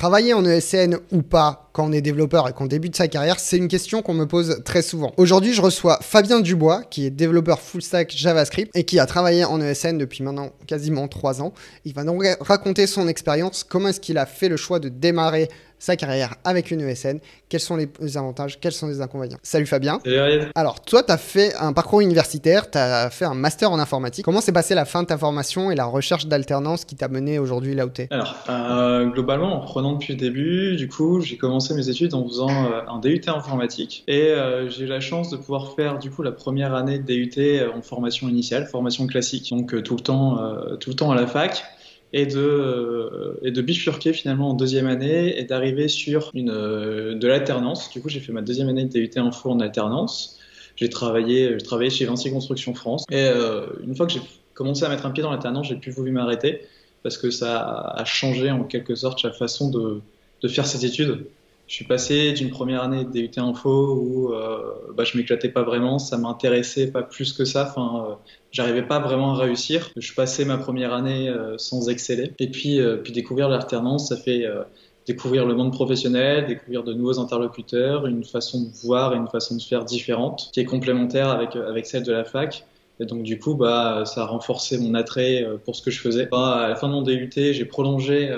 Travailler en ESN ou pas quand on est développeur et qu'on débute sa carrière, c'est une question qu'on me pose très souvent. Aujourd'hui, je reçois Fabien Dubois, qui est développeur full stack JavaScript et qui a travaillé en ESN depuis maintenant quasiment 3 ans. Il va donc raconter son expérience, comment est-ce qu'il a fait le choix de démarrer sa carrière avec une ESN, quels sont les avantages, quels sont les inconvénients. Salut Fabien. Salut Ariel. Alors toi, tu as fait un parcours universitaire, tu as fait un master en informatique. Comment s'est passée la fin de ta formation et la recherche d'alternance qui t'a mené aujourd'hui là où t'es? Alors, globalement, en reprenant depuis le début, du coup, j'ai commencé mes études en faisant un DUT informatique et j'ai eu la chance de pouvoir faire du coup la première année de DUT en formation initiale, formation classique, donc tout le temps à la fac. Et de bifurquer finalement en deuxième année et d'arriver sur de l'alternance. Du coup, j'ai fait ma deuxième année de DUT Info en alternance. J'ai travaillé chez Vinci Construction France. Et une fois que j'ai commencé à mettre un pied dans l'alternance, j'ai plus voulu m'arrêter parce que ça a changé en quelque sorte la façon de faire cette étude. Je suis passé d'une première année de DUT Info où je m'éclatais pas vraiment, ça m'intéressait pas plus que ça. Enfin, j'arrivais pas vraiment à réussir. Je suis passé ma première année sans exceller. Et puis découvrir l'alternance, ça fait découvrir le monde professionnel, découvrir de nouveaux interlocuteurs, une façon de voir et une façon de faire différente, qui est complémentaire avec celle de la fac. Et donc du coup, ça a renforcé mon attrait pour ce que je faisais. À la fin de mon DUT, j'ai prolongé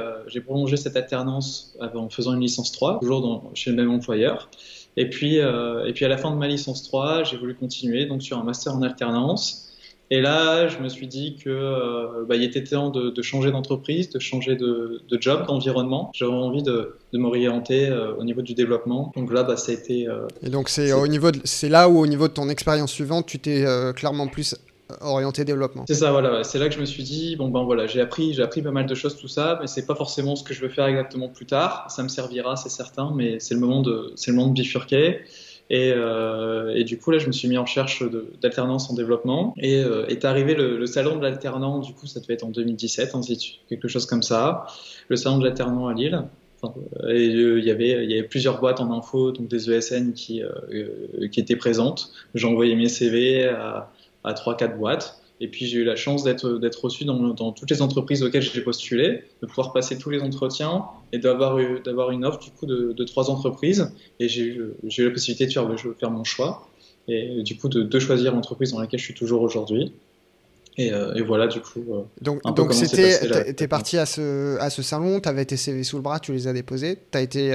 cette alternance en faisant une licence 3, toujours chez le même employeur. Et puis à la fin de ma licence 3, j'ai voulu continuer donc sur un master en alternance. Et là, je me suis dit que il était temps de changer d'entreprise, de changer de job, d'environnement. J'avais envie de m'orienter au niveau du développement. Donc là, ça a été. Et donc c'est là où au niveau de ton expérience suivante, tu t'es clairement plus orienté développement. C'est ça, voilà. C'est là que je me suis dit voilà, j'ai appris pas mal de choses, tout ça, mais c'est pas forcément ce que je veux faire exactement plus tard. Ça me servira, c'est certain, mais c'est le moment de bifurquer. Et du coup là je me suis mis en recherche d'alternance en développement et est arrivé le salon de l'alternant. Du coup ça devait être en 2017, quelque chose comme ça, le salon de l'alternant à Lille. Il y avait plusieurs boîtes en info, donc des ESN qui étaient présentes. J'ai envoyé mes CV à 3-4 boîtes. Et puis j'ai eu la chance d'être reçu dans toutes les entreprises auxquelles j'ai postulé, de pouvoir passer tous les entretiens et d'avoir une offre du coup de 3 entreprises. Et j'ai eu la possibilité de faire mon choix et du coup de choisir l'entreprise dans laquelle je suis toujours aujourd'hui. Et voilà du coup. Donc t'es parti à ce salon, t'avais tes CV sous le bras, tu les as déposés, t'as été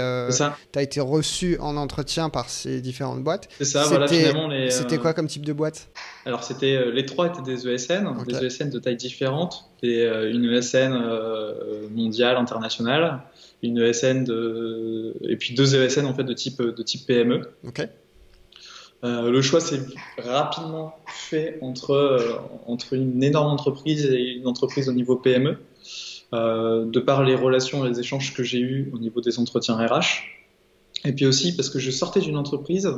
reçu en entretien par ces différentes boîtes. C'est ça, voilà finalement C'était quoi comme type de boîte? Alors les 3 étaient des ESN, okay. Des ESN de taille différente, une ESN mondiale, internationale, une ESN et puis 2 ESN en fait de type PME. Ok. Le choix s'est rapidement fait entre une énorme entreprise et une entreprise au niveau PME, de par les relations et les échanges que j'ai eus au niveau des entretiens RH, et puis aussi parce que je sortais d'une entreprise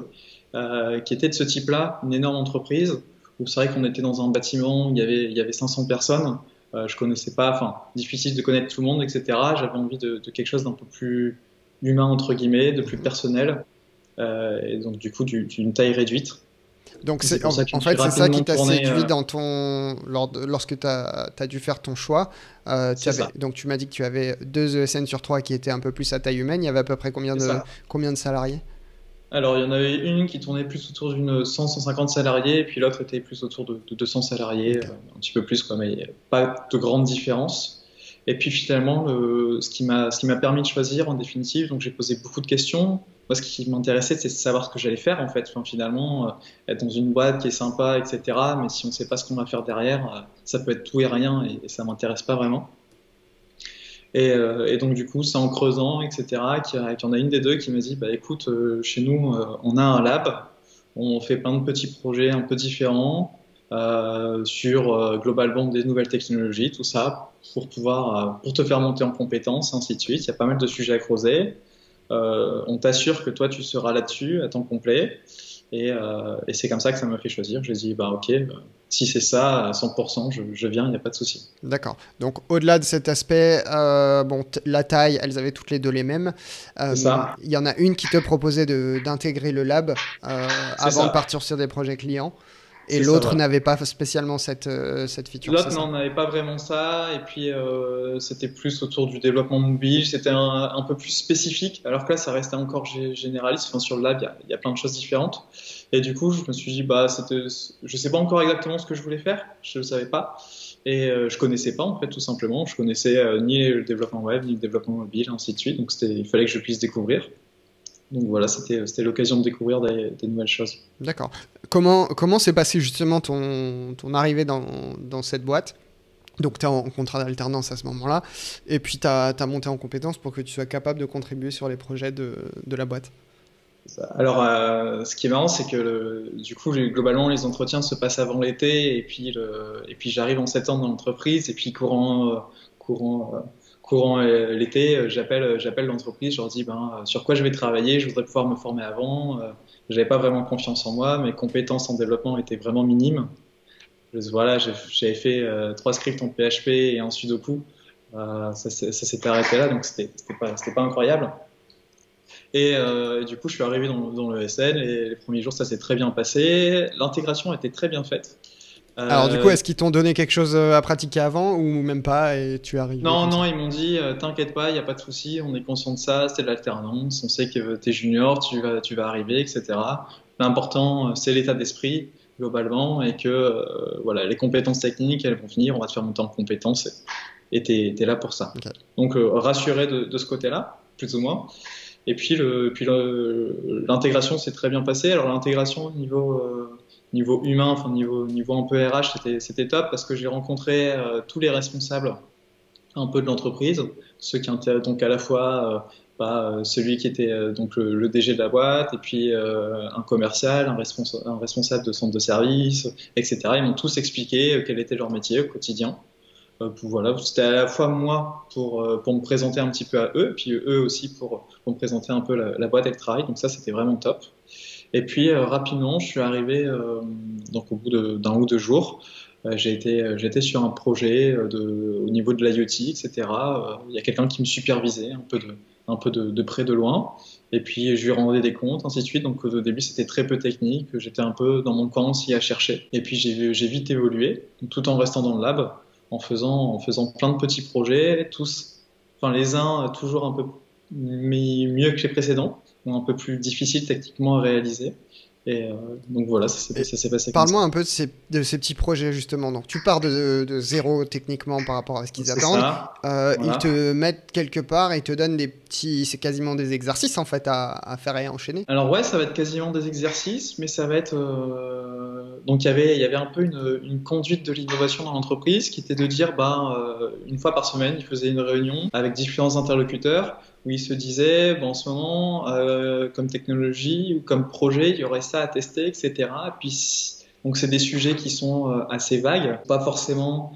qui était de ce type-là, une énorme entreprise, où c'est vrai qu'on était dans un bâtiment où il y avait 500 personnes, je connaissais pas, enfin difficile de connaître tout le monde, etc. J'avais envie de quelque chose d'un peu plus humain entre guillemets, de plus personnel. Et donc du coup d'une taille réduite. Donc en fait c'est ça qui t'a séduit lorsque tu as dû faire ton choix. Donc tu m'as dit que tu avais 2 ESN sur 3 qui étaient un peu plus à taille humaine. Il y avait à peu près combien de salariés? Alors il y en avait une qui tournait plus autour d'une 100-150 salariés et puis l'autre était plus autour de 200 salariés, okay. Un petit peu plus quoi, mais pas de grande différence. Et puis finalement, ce qui m'a permis de choisir en définitive, donc j'ai posé beaucoup de questions. Moi, ce qui m'intéressait, c'est de savoir ce que j'allais faire en fait. Enfin, finalement, être dans une boîte qui est sympa, etc. Mais si on ne sait pas ce qu'on va faire derrière, ça peut être tout et rien et ça m'intéresse pas vraiment. Et donc du coup, c'est en creusant, etc. qu'il y en a une des deux qui m'a dit, écoute, chez nous, on a un lab, on fait plein de petits projets un peu différents sur globalement des nouvelles technologies, tout ça. Pour te faire monter en compétences, ainsi de suite. Il y a pas mal de sujets à creuser. On t'assure que toi, tu seras là-dessus à temps complet. Et c'est comme ça que ça m'a fait choisir. J'ai dit, ok, si c'est ça, à 100%, je viens, il n'y a pas de souci. D'accord. Donc, au-delà de cet aspect, la taille, elles avaient toutes les deux les mêmes. Il y en a une qui te proposait d'intégrer le lab avant de partir sur des projets clients. Et l'autre n'avait pas spécialement cette feature. L'autre n'avait pas vraiment ça, et puis c'était plus autour du développement mobile, c'était un peu plus spécifique, alors que là ça restait encore généraliste. Enfin, sur le lab il y a plein de choses différentes, et du coup je me suis dit je sais pas encore exactement ce que je voulais faire, je le savais pas, et je connaissais pas en fait, tout simplement. Je connaissais ni le développement web ni le développement mobile, ainsi de suite, donc il fallait que je puisse découvrir. Donc voilà, c'était l'occasion de découvrir des nouvelles choses. D'accord. Comment s'est passé justement ton arrivée dans cette boîte? Donc tu es en contrat d'alternance à ce moment-là, et puis tu as monté en compétences pour que tu sois capable de contribuer sur les projets de la boîte. Alors, ce qui est marrant, c'est que du coup, globalement, les entretiens se passent avant l'été, et puis j'arrive en septembre dans l'entreprise, et puis courant l'été, j'appelle l'entreprise, je leur dis sur quoi je vais travailler, je voudrais pouvoir me former avant. J'avais pas vraiment confiance en moi, mes compétences en développement étaient vraiment minimes. Voilà, j'avais fait 3 scripts en PHP et un Sudoku. Ça s'était arrêté là, donc c'était pas incroyable. Et du coup, je suis arrivé dans le SN, et les premiers jours, ça s'est très bien passé. L'intégration était très bien faite. Alors du coup, est-ce qu'ils t'ont donné quelque chose à pratiquer avant ou même pas et tu arrives? Non, ils m'ont dit t'inquiète pas, il n'y a pas de souci, on est conscient de ça, c'est de l'alternance, on sait que t'es junior, tu vas arriver, etc. L'important, c'est l'état d'esprit globalement, et que voilà, les compétences techniques, elles vont venir, on va te faire monter en compétences, et t'es là pour ça. Okay. Donc rassuré de ce côté-là, plus ou moins. Et puis l'intégration s'est très bien passée. Alors l'intégration niveau humain, enfin niveau un peu RH, c'était top, parce que j'ai rencontré tous les responsables un peu de l'entreprise, ceux qui étaient donc à la fois celui qui était donc le DG de la boîte, et puis un commercial, un responsable de centre de service, etc. Ils m'ont tous expliqué quel était leur métier au quotidien. Voilà, c'était à la fois moi pour me présenter un petit peu à eux, puis eux aussi pour me présenter un peu la boîte et le travail. Donc ça, c'était vraiment top. Et puis rapidement, je suis arrivé donc au bout d'un ou 2 jours. J'ai été sur un projet au niveau de l'IoT, etc. Il y a quelqu'un qui me supervisait un peu de près, de loin. Et puis je lui rendais des comptes, ainsi de suite. Donc au début, c'était très peu technique. J'étais un peu dans mon coin aussi à chercher. Et puis j'ai vite évolué, tout en restant dans le lab, en faisant plein de petits projets, les uns toujours un peu mieux que les précédents, un peu plus difficiles techniquement à réaliser. Et donc voilà, ça s'est passé. Parle-moi un peu de ces petits projets justement. Donc tu pars de zéro techniquement par rapport à ce qu'ils attendent. Voilà. Ils te mettent quelque part et ils te donnent c'est quasiment des exercices en fait à faire et à enchaîner. Alors ouais, ça va être quasiment des exercices, mais ça va être donc il y avait un peu une conduite de l'innovation dans l'entreprise, qui était de dire une fois par semaine, ils faisaient une réunion avec différents interlocuteurs, où ils se disaient en ce moment, comme technologie ou comme projet, il y aurait ça à tester, etc. Et puis, donc c'est des sujets qui sont assez vagues, pas forcément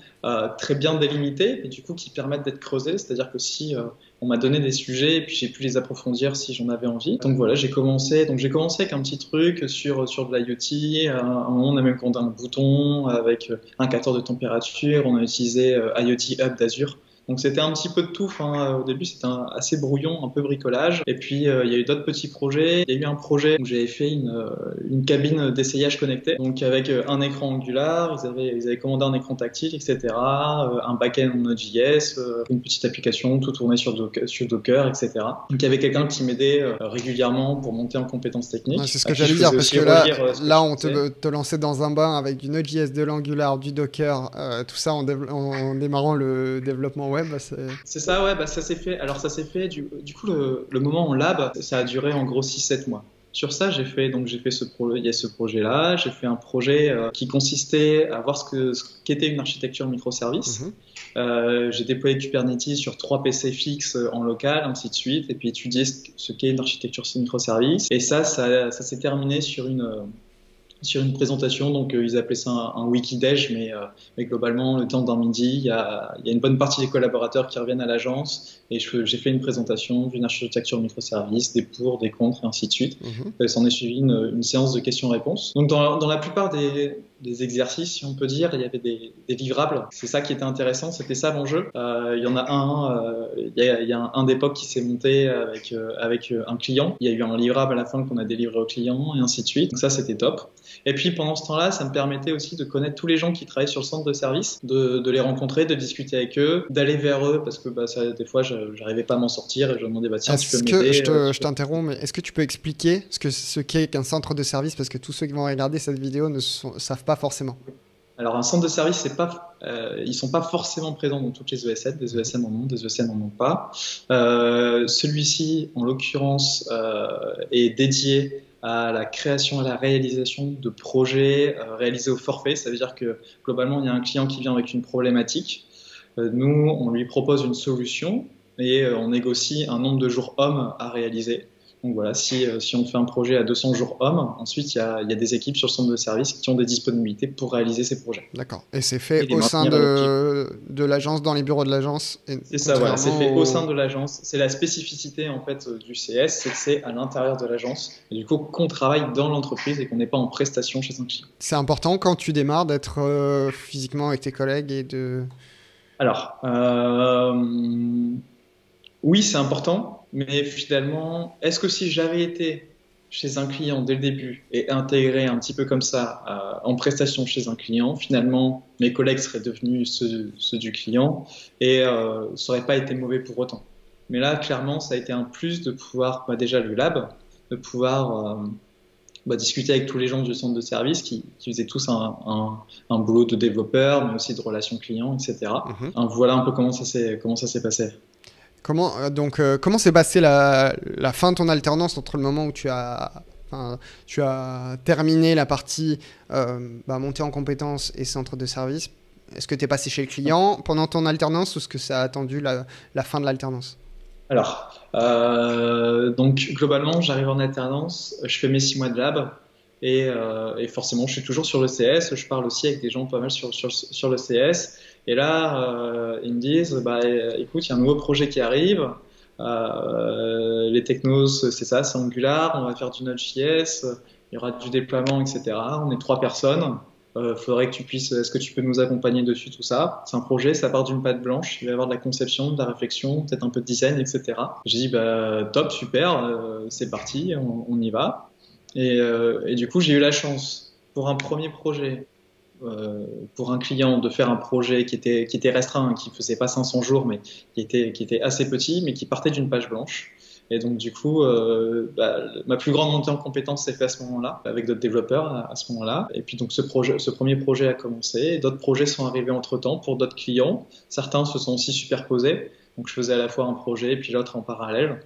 très bien délimités, mais du coup qui permettent d'être creusés. C'est-à-dire que si on m'a donné des sujets, et puis j'ai pu les approfondir si j'en avais envie. Donc voilà, j'ai commencé avec un petit truc sur de l'IoT. On a même commandé un bouton avec un capteur de température. On a utilisé IoT Hub d'Azure. Donc c'était un petit peu de tout. Au début, c'était assez brouillon, un peu bricolage. Et puis il y a eu d'autres petits projets. Il y a eu un projet où j'avais fait une cabine d'essayage connectée, donc avec un écran Angular. Ils avaient commandé un écran tactile, etc. Un back-end en Node.js, une petite application, tout tourné sur Docker, etc. Donc il y avait quelqu'un qui m'aidait régulièrement pour monter en compétences techniques. Ouais, c'est ce que j'allais dire, parce que là on te lançait dans un bain avec du Node.js, de l'Angular, du Docker, tout ça en démarrant le développement web. C'est ça, ouais, ça s'est fait. Alors ça s'est fait, du coup, le moment en lab, ça a duré en gros 6-7 mois. Sur ça, j'ai fait il y a ce projet-là, j'ai fait un projet qui consistait à voir ce qu'était une architecture microservice. J'ai déployé Kubernetes sur 3 PC fixes en local, ainsi de suite, et puis étudié ce qu'est une architecture microservice. Et ça s'est terminé sur une présentation, donc ils appelaient ça un Wikidej, mais globalement, le temps d'un midi, il y a une bonne partie des collaborateurs qui reviennent à l'agence, et j'ai fait une présentation d'une architecture microservice, des pour, des contre, et ainsi de suite. Ça en est suivi une séance de questions-réponses. Donc dans la plupart des exercices, si on peut dire. Il y avait des livrables. C'est ça qui était intéressant. C'était ça l'enjeu. Il y en a il y a un des POC qui s'est monté avec un client. Il y a eu un livrable à la fin qu'on a délivré au client et ainsi de suite. Donc ça, c'était top. Et puis pendant ce temps-là, ça me permettait aussi de connaître tous les gens qui travaillaient sur le centre de service, de les rencontrer, de discuter avec eux, d'aller vers eux parce que des fois, j'arrivais pas à m'en sortir et je demandais tiens, tu peux m'aider. Je t'interromps, mais est-ce que tu peux expliquer ce qu'est qu'un centre de service parce que tous ceux qui vont regarder cette vidéo ne savent pas forcément. Alors un centre de service, ils sont pas forcément présents dans toutes les ESN. Des ESN en ont, des ESN en ont pas. Celui-ci, en l'occurrence, est dédié à la création et à la réalisation de projets réalisés au forfait. Ça veut dire que globalement, il y a un client qui vient avec une problématique. Nous, on lui propose une solution et on négocie un nombre de jours hommes à réaliser. Donc voilà, si on fait un projet à 200 jours hommes, ensuite il y a des équipes sur le centre de service qui ont des disponibilités pour réaliser ces projets. D'accord. Et c'est fait au sein de l'agence, dans les bureaux de l'agence. C'est ça, voilà, c'est fait au sein de l'agence. C'est la spécificité en fait du CS, c'est que c'est à l'intérieur de l'agence. Et du coup, qu'on travaille dans l'entreprise et qu'on n'est pas en prestation chez un client. C'est important quand tu démarres d'être physiquement avec tes collègues et de... Alors, oui, c'est important. Mais finalement, est-ce que si j'avais été chez un client dès le début et intégré un petit peu comme ça en prestation chez un client, finalement, mes collègues seraient devenus ceux du client et ça n'aurait pas été mauvais pour autant. Mais là, clairement, ça a été un plus de pouvoir, déjà le lab, de pouvoir discuter avec tous les gens du centre de service qui faisaient tous un boulot de développeur, mais aussi de relations clients, etc. Voilà un peu comment ça s'est passé. Comment s'est passée la fin de ton alternance entre le moment où tu as terminé la partie montée en compétences et centre de service? Est-ce que tu es passé chez le client pendant ton alternance ou est-ce que ça a attendu la fin de l'alternance? Alors, donc globalement, j'arrive en alternance, je fais mes 6 mois de lab et forcément, je suis toujours sur le CS. Je parle aussi avec des gens pas mal sur le CS. Et là, ils me disent, écoute, il y a un nouveau projet qui arrive. Les technos, c'est ça, c'est Angular. On va faire du Node.js. Il y aura du déploiement, etc. On est 3 personnes. Faudrait que tu puisses. Est-ce que tu peux nous accompagner dessus, tout ça? C'est un projet, ça part d'une patte blanche. Il va y avoir de la conception, de la réflexion, peut-être un peu de design, etc. J'ai dit, top, super, c'est parti, on y va. Et du coup, j'ai eu la chance pour un premier projet. Pour un client de faire un projet qui était restreint, qui faisait pas 500 jours, mais qui était assez petit, mais qui partait d'une page blanche. Et donc du coup, ma plus grande montée en compétence s'est faite à ce moment-là, avec d'autres développeurs à ce moment-là. Et puis donc ce premier projet a commencé, d'autres projets sont arrivés entre-temps pour d'autres clients. Certains se sont aussi superposés. Donc je faisais à la fois un projet et puis l'autre en parallèle.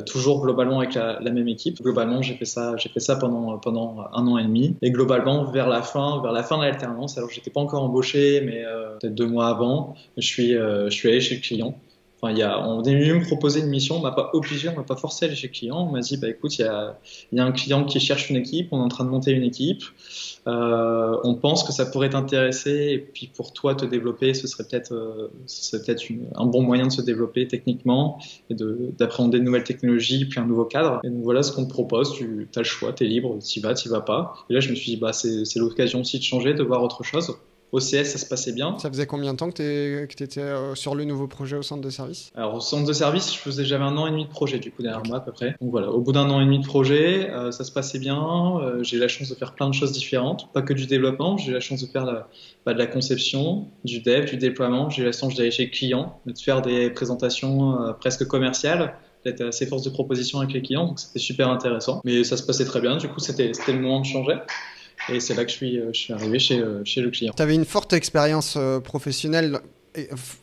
Toujours globalement avec la même équipe. Globalement, j'ai fait ça pendant 1 an et demi. Et globalement, vers la fin de l'alternance, alors j'étais pas encore embauché, mais peut-être 2 mois avant, je suis allé chez le client. Enfin, on est venu me proposer une mission, on m'a pas obligé, on m'a pas forcé à aller chez le client. On m'a dit, écoute, il y a un client qui cherche une équipe, on est en train de monter une équipe. On pense que ça pourrait t'intéresser et puis pour toi te développer, ce serait peut-être un bon moyen de se développer techniquement et d'appréhender de nouvelles technologies puis un nouveau cadre. Et donc voilà ce qu'on te propose, tu as le choix, tu es libre, t'y vas pas. Et là je me suis dit c'est l'occasion aussi de changer, de voir autre chose. Au CS, ça se passait bien. Ça faisait combien de temps que tu étais sur le nouveau projet au centre de service? Alors, au centre de service, j'avais 1 an et demi de projet, du coup, derrière moi, à peu près. Donc voilà, au bout d'1 an et demi de projet, ça se passait bien. J'ai eu la chance de faire plein de choses différentes, pas que du développement. J'ai eu la chance de faire de la conception, du dev, du déploiement. J'ai eu la chance d'aller chez le client, de faire des présentations presque commerciales, d'être assez force de proposition avec les clients. Donc, c'était super intéressant. Mais ça se passait très bien. Du coup, c'était le moment de changer. Et c'est là que je suis arrivé chez le client. Tu avais une forte expérience professionnelle,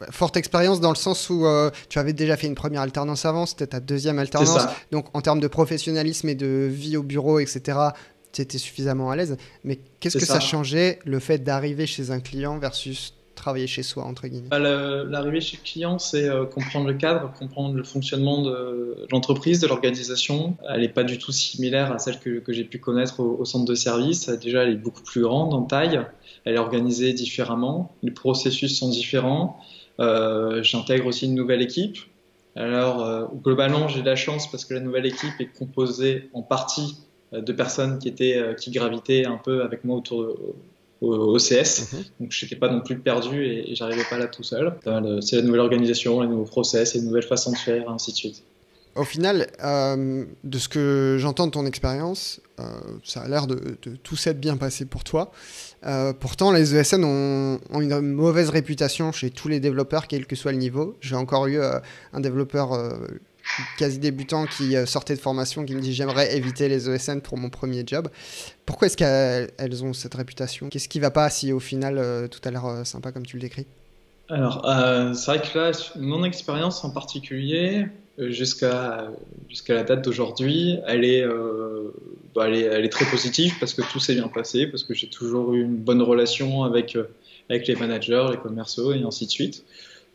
forte expérience dans le sens où tu avais déjà fait une première alternance avant, c'était ta deuxième alternance. Donc en termes de professionnalisme et de vie au bureau, etc., tu étais suffisamment à l'aise. Mais qu'est-ce que ça changeait, le fait d'arriver chez un client versus travailler chez soi, entre guillemets? L'arrivée chez le client, c'est comprendre le cadre, comprendre le fonctionnement de l'entreprise, de l'organisation. Elle n'est pas du tout similaire à celle que j'ai pu connaître au centre de service. Déjà, elle est beaucoup plus grande en taille. Elle est organisée différemment. Les processus sont différents. J'intègre aussi une nouvelle équipe. Alors, globalement, j'ai de la chance parce que la nouvelle équipe est composée en partie de personnes qui gravitaient un peu avec moi au CS. Donc je n'étais pas non plus perdu et j'arrivais pas là tout seul. C'est la nouvelle organisation, les nouveaux process, les nouvelles façons de faire, ainsi de suite. Au final, de ce que j'entends de ton expérience, ça a l'air de tout s'être bien passé pour toi. Pourtant, les ESN ont une mauvaise réputation chez tous les développeurs, quel que soit le niveau. J'ai encore eu un développeur quasi débutant qui sortait de formation qui me dit j'aimerais éviter les ESN pour mon premier job. Pourquoi est-ce qu'elles ont cette réputation? Qu'est-ce qui ne va pas si au final tout a l'air sympa comme tu le décris? Alors, c'est vrai que là, mon expérience en particulier, jusqu'à la date d'aujourd'hui, elle est très positive parce que tout s'est bien passé, parce que j'ai toujours eu une bonne relation avec les managers, les commerciaux et ainsi de suite.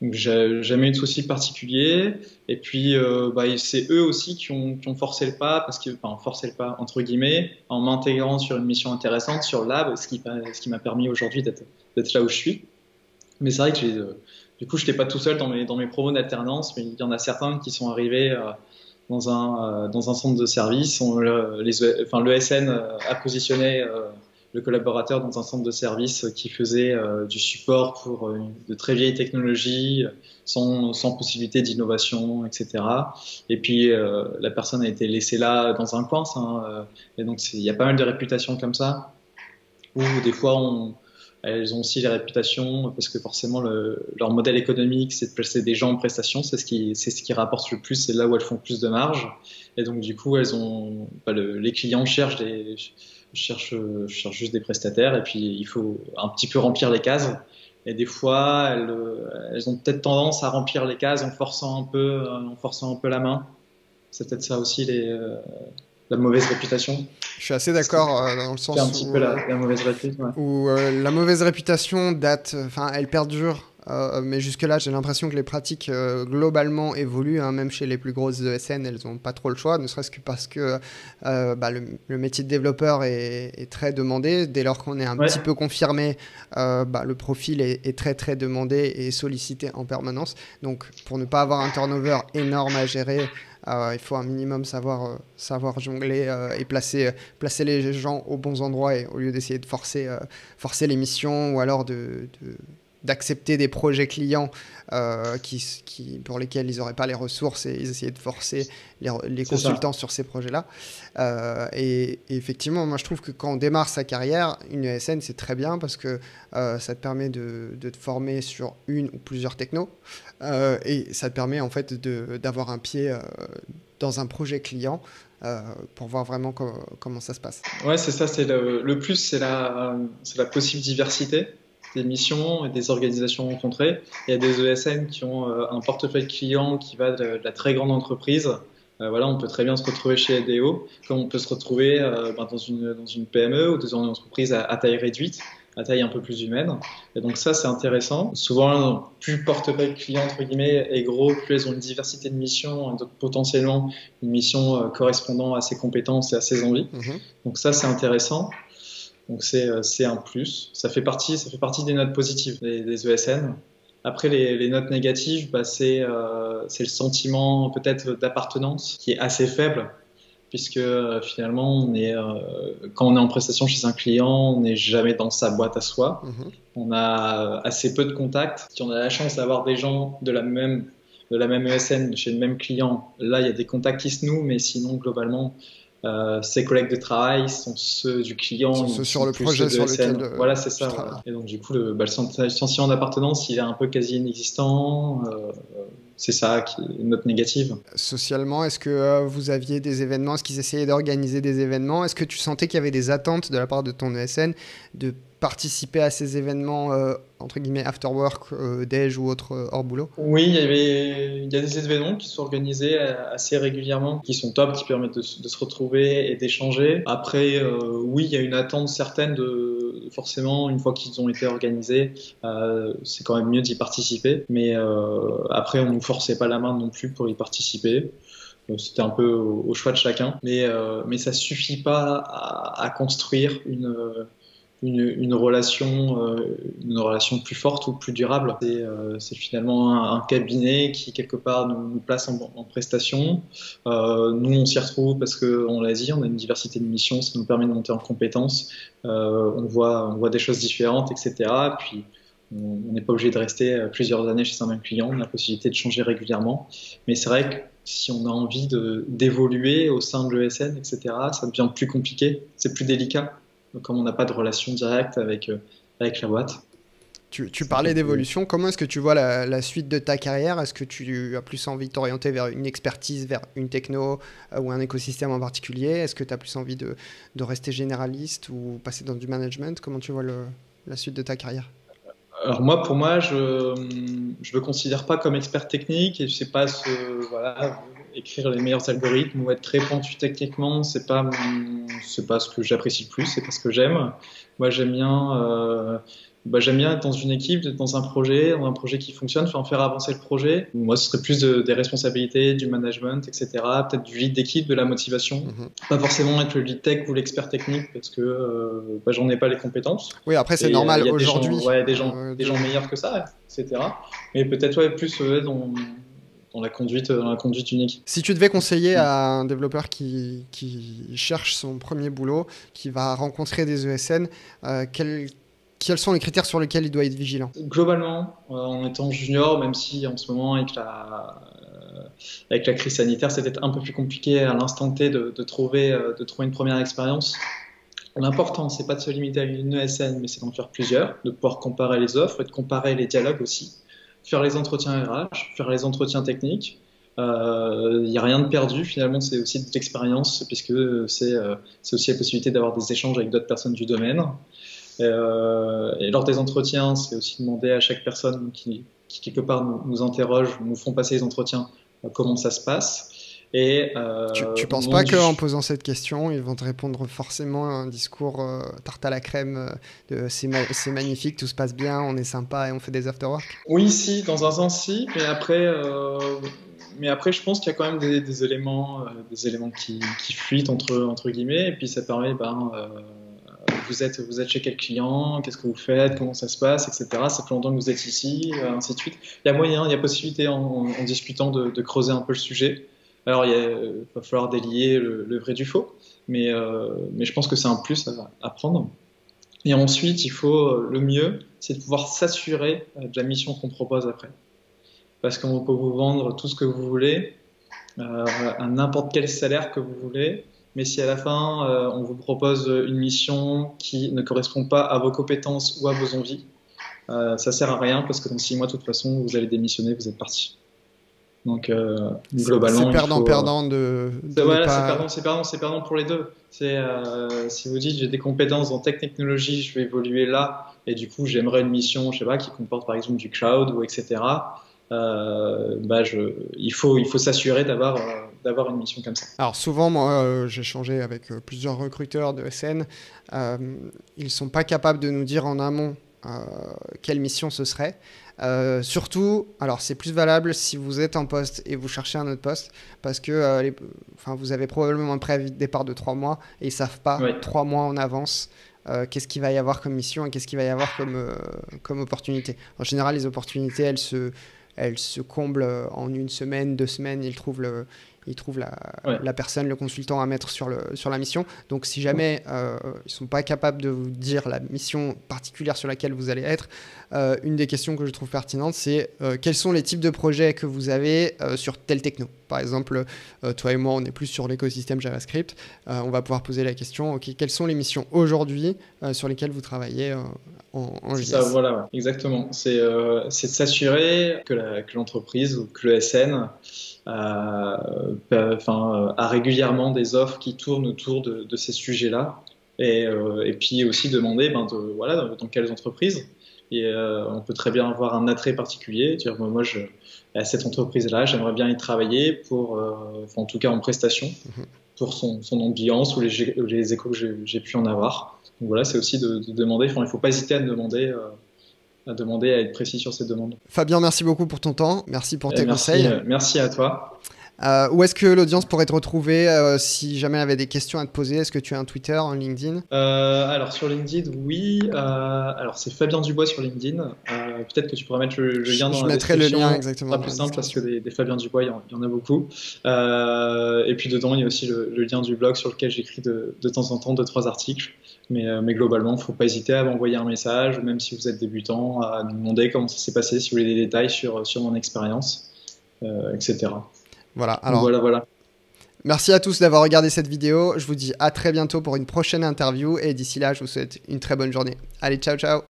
Donc j'ai jamais eu de soucis particuliers. Et puis c'est eux aussi qui ont forcé le pas, forcé le pas entre guillemets, en m'intégrant sur une mission intéressante sur Lab, ce qui m'a permis aujourd'hui d'être là où je suis. Mais c'est vrai que du coup, je n'étais pas tout seul dans mes promos d'alternance, mais il y en a certains qui sont arrivés dans un centre de service. L'ESN a positionné le collaborateur dans un centre de service qui faisait du support pour de très vieilles technologies, sans possibilité d'innovation, etc. Et puis, la personne a été laissée là dans un coin. Et donc, il y a pas mal de réputations comme ça, où des fois, elles ont aussi les réputations parce que forcément leur modèle économique, c'est de placer des gens en prestation, c'est ce qui rapporte le plus, c'est là où elles font plus de marge. Et donc du coup, les clients cherchent juste des prestataires et puis il faut un petit peu remplir les cases. Et des fois, elles ont peut-être tendance à remplir les cases en forçant un peu la main. C'est peut-être ça aussi la mauvaise réputation. Je suis assez d'accord dans le sens un petit peu la mauvaise réputation. Ouais. Où la mauvaise réputation elle perdure. Mais jusque-là, j'ai l'impression que les pratiques globalement évoluent, hein, même chez les plus grosses ESN, elles n'ont pas trop le choix, ne serait-ce que parce que le métier de développeur est très demandé. Dès lors qu'on est un petit peu confirmé, le profil est très très demandé et sollicité en permanence. Donc pour ne pas avoir un turnover énorme à gérer, il faut un minimum savoir jongler et placer les gens aux bons endroits, et au lieu d'essayer de forcer les missions ou alors d'accepter des projets clients pour lesquels ils n'auraient pas les ressources, et ils essayaient de forcer les consultants sur ces projets-là. Et effectivement, moi je trouve que quand on démarre sa carrière, une ESN c'est très bien parce que ça te permet de te former sur une ou plusieurs technos, et ça te permet en fait d'avoir un pied dans un projet client pour voir vraiment comment ça se passe. Ouais, c'est ça, c'est le plus, c'est la possible diversité des missions et des organisations rencontrées. Il y a des ESN qui ont un portefeuille client qui va de la très grande entreprise. On peut très bien se retrouver chez EDO, comme on peut se retrouver dans une PME ou dans une entreprise à taille réduite, à taille un peu plus humaine. Et donc ça, c'est intéressant. Souvent, plus le portefeuille client, entre guillemets, est gros, plus elles ont une diversité de missions, donc potentiellement une mission correspondant à ses compétences et à ses envies. Donc ça, c'est intéressant. Donc c'est un plus. Ça fait partie des notes positives des ESN. Après les notes négatives, c'est le sentiment peut-être d'appartenance qui est assez faible, puisque finalement quand on est en prestation chez un client, on n'est jamais dans sa boîte à soi. On a assez peu de contacts. Si on a la chance d'avoir des gens de la même ESN chez le même client, là il y a des contacts qui se nouent, mais sinon globalement ses collègues de travail sont ceux du client, sont ceux sur le projet sur lequel voilà, c'est ça. Voilà. Et donc du coup le sentiment d'appartenance, il est un peu quasi inexistant. C'est ça qui est une note négative. Socialement, est-ce que vous aviez des événements? Est-ce qu'ils essayaient d'organiser des événements? Est-ce que tu sentais qu'il y avait des attentes de la part de ton ESN de participer à ces événements entre guillemets after work, déj ou autre hors boulot? Oui, il y a des événements qui sont organisés assez régulièrement, qui sont top, qui permettent de se retrouver et d'échanger. Après, oui, il y a une attente certaine forcément, une fois qu'ils ont été organisés, c'est quand même mieux d'y participer. Mais après, on ne nous forçait pas la main non plus pour y participer. Donc, c'était un peu au choix de chacun. Mais ça suffit pas à construire une relation plus forte ou plus durable. C'est finalement un cabinet qui, quelque part, nous place en prestation. Nous, on s'y retrouve parce qu'on l'a dit, on a une diversité de missions, ça nous permet de monter en compétences. On voit des choses différentes, etc. Puis, on n'est pas obligé de rester plusieurs années chez un même client, on a la possibilité de changer régulièrement. Mais c'est vrai que si on a envie d'évoluer au sein de l'ESN, etc., ça devient plus compliqué, c'est plus délicat, comme on n'a pas de relation directe avec la boîte. Tu parlais d'évolution, comment est-ce que tu vois la suite de ta carrière? Est-ce que tu as plus envie de t'orienter vers une expertise, vers une techno ou un écosystème en particulier? Est-ce que tu as plus envie de rester généraliste ou passer dans du management? Comment tu vois la suite de ta carrière? Alors moi, pour moi, je me considère pas comme expert technique et je sais pas écrire les meilleurs algorithmes ou être très pointu techniquement, c'est pas ce que j'apprécie le plus, c'est pas ce que j'aime. Moi, j'aime bien être dans une équipe, dans un projet qui fonctionne, en faire avancer le projet. Moi, ce serait plus des responsabilités, du management, etc. Peut-être du lead d'équipe, de la motivation. Pas forcément être le lead tech ou l'expert technique parce que j'en ai pas les compétences. Oui, après, c'est normal aujourd'hui. Il y a des gens meilleurs que ça, etc. Mais peut-être plus dans la conduite d'une équipe. Si tu devais conseiller à un développeur qui cherche son premier boulot, qui va rencontrer des ESN, quels sont les critères sur lesquels il doit être vigilant? Globalement, en étant junior, même si en ce moment, avec la crise sanitaire, c'est peut-être un peu plus compliqué à l'instant T de trouver une première expérience. L'important, c'est pas de se limiter à une ESN, mais c'est d'en faire plusieurs, de pouvoir comparer les offres et de comparer les dialogues aussi. Faire les entretiens RH, faire les entretiens techniques. Il n'y a rien de perdu, finalement, c'est aussi de l'expérience, puisque c'est aussi la possibilité d'avoir des échanges avec d'autres personnes du domaine. Et lors des entretiens, c'est aussi demander à chaque personne qui quelque part nous interroge, nous font passer les entretiens, comment ça se passe. Et tu penses pas qu'en posant cette question, ils vont te répondre forcément un discours tarte à la crème de c'est magnifique, tout se passe bien, on est sympa et on fait des after-work? Oui, si, dans un sens, si, mais après, je pense qu'il y a quand même des éléments qui fuitent entre guillemets, et puis ça permet, vous êtes chez quel client, qu'est-ce que vous faites, comment ça se passe, etc. Ça fait longtemps que vous êtes ici, ainsi de suite. Il y a moyen, il y a possibilité en discutant de creuser un peu le sujet. Alors, il va falloir délier le vrai du faux, mais je pense que c'est un plus à prendre. Et ensuite, le mieux, c'est de pouvoir s'assurer de la mission qu'on propose après. Parce qu'on peut vous vendre tout ce que vous voulez, à n'importe quel salaire que vous voulez, mais si à la fin, on vous propose une mission qui ne correspond pas à vos compétences ou à vos envies, ça sert à rien parce que dans 6 mois, de toute façon, vous allez démissionner, vous êtes parti. Donc, globalement, c'est perdant-perdant c'est perdant pour les deux. Si vous dites j'ai des compétences en technologie, je vais évoluer là, et du coup j'aimerais une mission, je sais pas, qui comporte par exemple du cloud ou etc. Il faut s'assurer d'avoir une mission comme ça. Alors souvent, moi, j'ai échangé avec plusieurs recruteurs de SN. Ils sont pas capables de nous dire en amont quelle mission ce serait. Surtout, alors c'est plus valable si vous êtes en poste et vous cherchez un autre poste, parce que vous avez probablement un préavis de départ de 3 mois et ils ne savent pas 3 mois en avance qu'est-ce qu'il va y avoir comme mission et qu'est-ce qu'il va y avoir comme opportunité. En général, les opportunités, elles se comblent en 1 semaine, 2 semaines, ils trouvent la personne, le consultant à mettre sur la mission. Donc si jamais ils ne sont pas capables de vous dire la mission particulière sur laquelle vous allez être, une des questions que je trouve pertinente, c'est quels sont les types de projets que vous avez sur telle techno. Par exemple, toi et moi, on est plus sur l'écosystème JavaScript. On va pouvoir poser la question, quelles sont les missions aujourd'hui sur lesquelles vous travaillez en JS. Ça, voilà, exactement. C'est de s'assurer que l'entreprise ou que le SN a régulièrement des offres qui tournent autour de ces sujets-là, et puis aussi demander dans quelles entreprises. Et on peut très bien avoir un attrait particulier, dire moi à cette entreprise-là, j'aimerais bien y travailler en tout cas en prestation, pour son ambiance ou les échos que j'ai pu en avoir. Donc voilà, c'est aussi de demander, il ne faut pas hésiter à demander à être précis sur ces demandes. Fabien, merci beaucoup pour ton temps, merci pour tes conseils. Merci à toi. Où est-ce que l'audience pourrait te retrouver si jamais elle avait des questions à te poser? Est-ce que tu as un Twitter, un LinkedIn? Alors sur LinkedIn, oui. Alors c'est Fabien Dubois sur LinkedIn. Peut-être que tu pourras mettre le lien dans Je la mettrai le description. lien Ce exactement sera dans plus la simple parce que description. des Fabien Dubois, il y en a beaucoup. Et puis dedans, il y a aussi le lien du blog sur lequel j'écris de temps en temps 2-3 articles. Mais globalement, il ne faut pas hésiter à m'envoyer un message, ou même si vous êtes débutant, à nous demander comment ça s'est passé, si vous voulez des détails sur mon expérience, etc. Voilà, Donc alors voilà. merci à tous d'avoir regardé cette vidéo. Je vous dis à très bientôt pour une prochaine interview et d'ici là, je vous souhaite une très bonne journée. Allez, ciao, ciao!